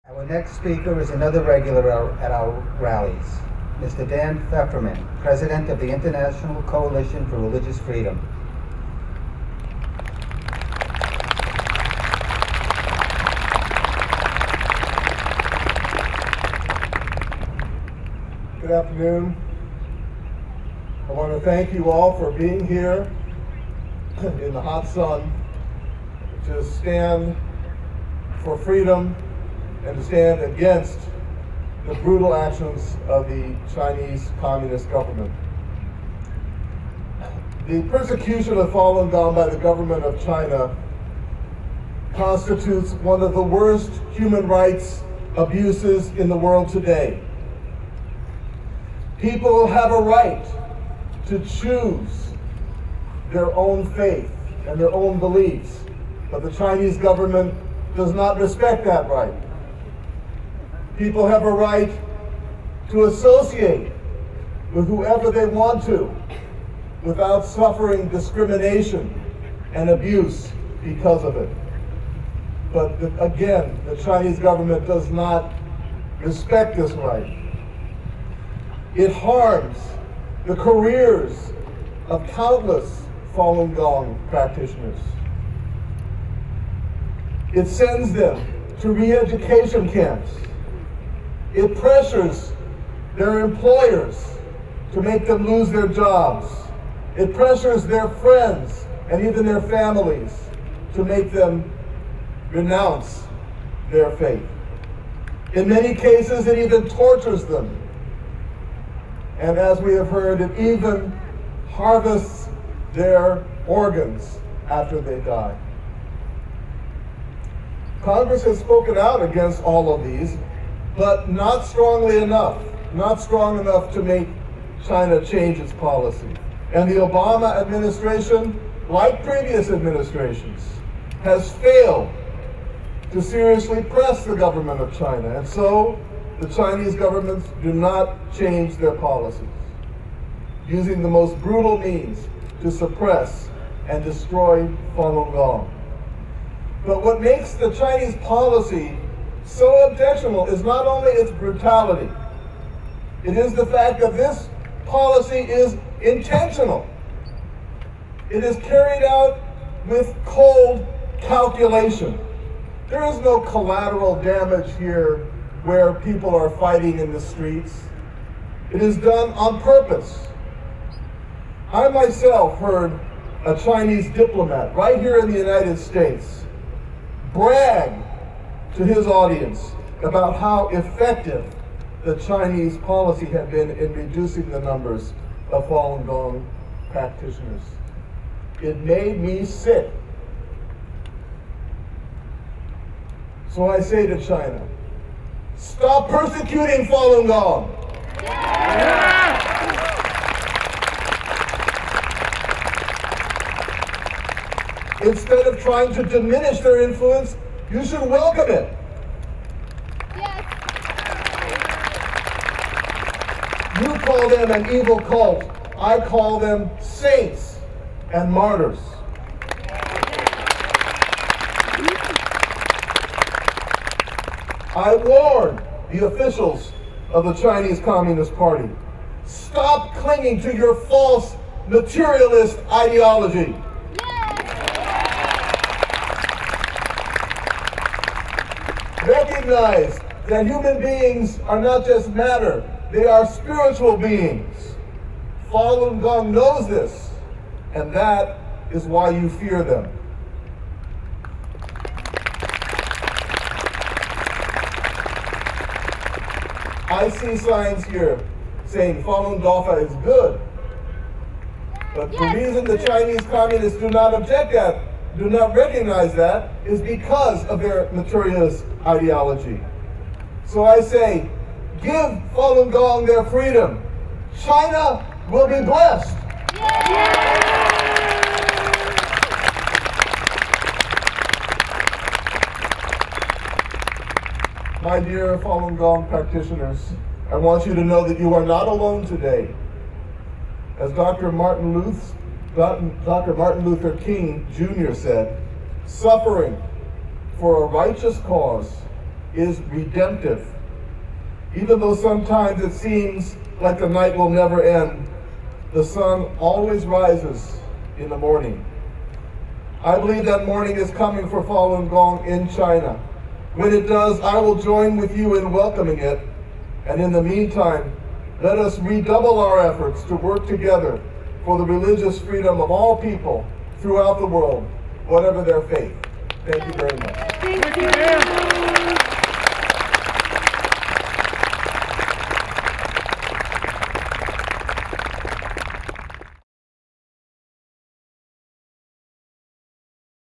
Our next speaker is another regular at our rallies, Mr. Dan Fefferman, President of the International Coalition for Religious Freedom. Good afternoon. I want to thank you all for being here in the hot sun to stand for freedom and to stand against the brutal actions of the Chinese Communist government. The persecution of Falun Gong by the government of China constitutes one of the worst human rights abuses in the world today. People have a right to choose their own faith and their own beliefs, but the Chinese government does not respect that right. People have a right to associate with whoever they want to without suffering discrimination and abuse because of it. But again, the Chinese government does not respect this right. It harms the careers of countless Falun Gong practitioners. It sends them to re-education camps. It pressures their employers to make them lose their jobs. It pressures their friends and even their families to make them renounce their faith. In many cases, it even tortures them. And as we have heard, it even harvests their organs after they die. Congress has spoken out against all of these, but not strongly enough, not strong enough to make China change its policy. And the Obama administration, like previous administrations, has failed to seriously press the government of China. And so the Chinese governments do not change their policies, using the most brutal means to suppress and destroy Falun Gong. But what makes the Chinese policy so objectionable is not only its brutality, it is the fact that this policy is intentional. It is carried out with cold calculation. There is no collateral damage here where people are fighting in the streets. It is done on purpose. I myself heard a Chinese diplomat right here in the United States brag to his audience about how effective the Chinese policy had been in reducing the numbers of Falun Gong practitioners. It made me sick. So I say to China, stop persecuting Falun Gong. Instead of trying to diminish their influence, you should welcome it. You call them an evil cult. I call them saints and martyrs. I warn the officials of the Chinese Communist Party, stop clinging to your false materialist ideology. Recognize that human beings are not just matter, they are spiritual beings. Falun Gong knows this, and that is why you fear them. I see signs here saying Falun Gong is good, but the reason the Chinese communists do not recognize that is because of their materialist ideology. So I say, give Falun Gong their freedom. China will be blessed. My dear Falun Gong practitioners, I want you to know that you are not alone today. As Dr. Martin Luther King Jr. said, suffering for a righteous cause is redemptive. Even though sometimes it seems like the night will never end, the sun always rises in the morning. I believe that morning is coming for Falun Gong in China. When it does, I will join with you in welcoming it. And in the meantime, let us redouble our efforts to work together for the religious freedom of all people throughout the world, whatever their faith. Thank you very much. Thank you.